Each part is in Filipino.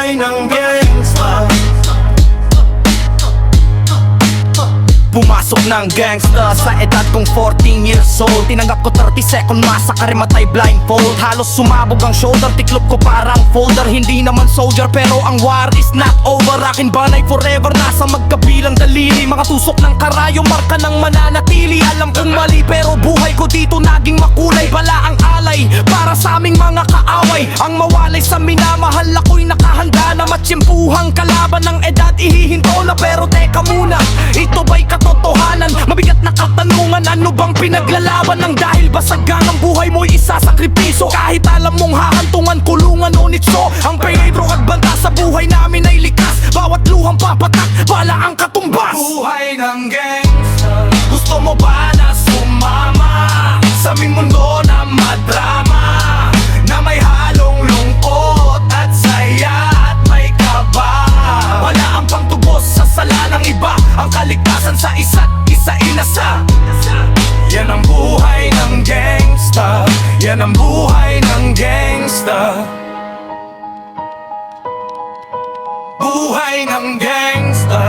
Buhay ng gangsta. Pumasok ng gangsta sa edad kong 14 years old. Tinanggap ko 30 second massacre, matay blindfold. Halos sumabog ang shoulder, tiklop ko parang folder. Hindi naman soldier pero ang war is not over. Akin banay forever, nasa magkabilang daliri. Mga tusok ng karayo, marka ng mananatili. Alam kong mali pero buhay ko dito naging makulay. Bala ang alay para sa aming mga kaaway. Ang mawalay sa minamahal, ako'y nakahanda na matsyempuhang kalaban ng edad. Ihihinto na pero teka muna, ito ba'y katotohanan? Mabigat na katanungan, ano bang pinaglalaban? Nang dahil basagan ang buhay mo'y isasakripiso. Kahit alam mong hahantungan, kulungan o nitso. Ang peligro at banta sa buhay namin ay likas. Bawat luhang papatak, bala ang katumbas. Buhay ng gangsta. Gusto mo ba na sumama sa aming mundo na madrama, na may halong lungkot at saya at may kaba? Wala ang pangtubos sa sala ng iba, ang kaligtasan sa isa't isa inasa. Yan ang buhay ng gangsta. Yan ang buhay ng gangsta. Buhay ng gangsta.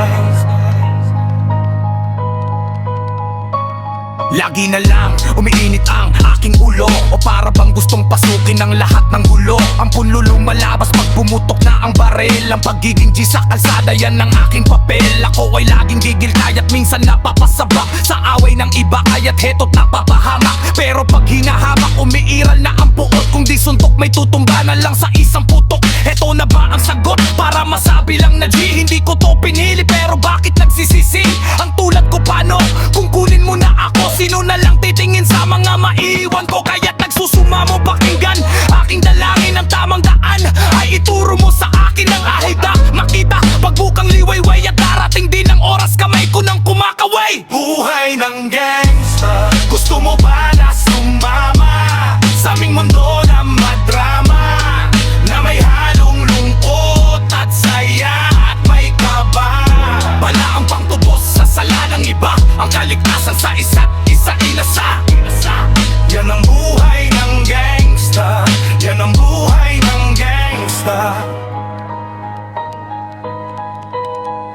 Lagi na lang umiinit ang aking ulo, o para bang gustong pasukin ang lahat ng gulo. Ang punlo lumalabas pag pumutok na ang baril. Ang pagiging G sa kalsada, yan ang aking papel. Ako ay laging gigil kaya't minsan napapasabak sa away ng iba, kaya't heto't napapahamak. Pero pag hinahamak, umiiral na ang puot. Kung di suntok, may tutumba na lang sa isang putok. Heto na ba ang sagot para masabi lang na G? Hindi ko to pinili pero bakit nagsisisi? Ang tulad ko paano kung kunin mo na ako? Sino na lang titingin sa mga maiiwan ko? Kaya't nagsusumamo pakinggan. Aking dalangin ang tamang daan ay ituro mo sa akin ang ahida. Makita pagbukang liwayway at darating din ang oras kamay ko nang kumakaway. Buhay ng gangsta. Gusto mo ba na sumama sa aming mundo na madrama, na may halong lungkot at saya at may kaba? Bala ang pangtubos sa sala ng iba, ang kaligtasan sa isa't isa inasa. Yan ang buhay ng gangsta. Yan ang buhay ng gangsta.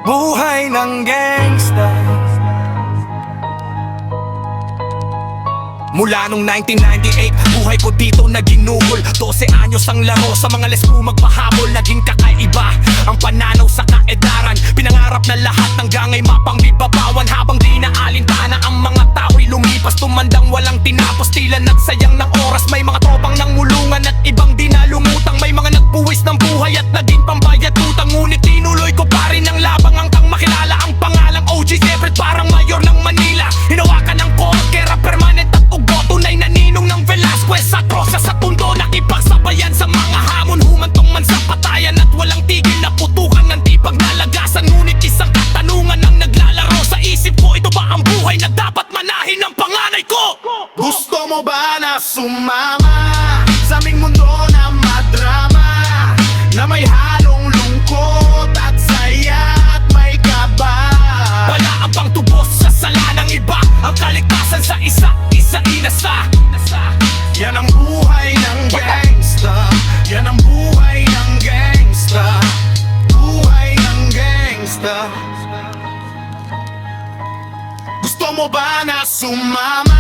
Buhay ng gangsta. Mula nung 1998, buhay ko dito naging nugol. 12 anyos ang laro sa mga lesbo magpahabol. Naging kakaiba ang pananaw sa kaedaran. Pinangarap na lahat hanggang ay mapangbibabawan. Habang di na alintana ang mga tao'y lumipas, tumandang walang tinapos, tila nagsayang ng oras. May mga tropang nangulungan at ibang di na lumutang. May mga nagbuwis ng buhay at naging pambayad utang. Ngunit tinuloy ko pa rin ang labang hanggang makilala ang pangalang OG Zebret, parang mayor ng Manila. Hinawakan ng korkera permanent at ugo, tunay na ninong ng Velasquez. Sa trosya sa tundo, nakipagsabayan sa mga hamon. Humantong man sa patayan at walang tigil na putukan ng di pagnalagasan. Ngunit isang katanungan ang naglalaro sa isip ko, ito ba ang buhay na dapat manahin ng panganay ko? Gusto mo ba na sumama sa aming mundo na madrama, na may halong lungkot at saya at may kaba? Wala ang pangtubos sa sala ng iba, ang kaligtasan sa isa inasa. Yan ang buhay ng gangsta. Yan ang buhay ng gangsta. Buhay ng gangsta. Gusto mo ba na sumama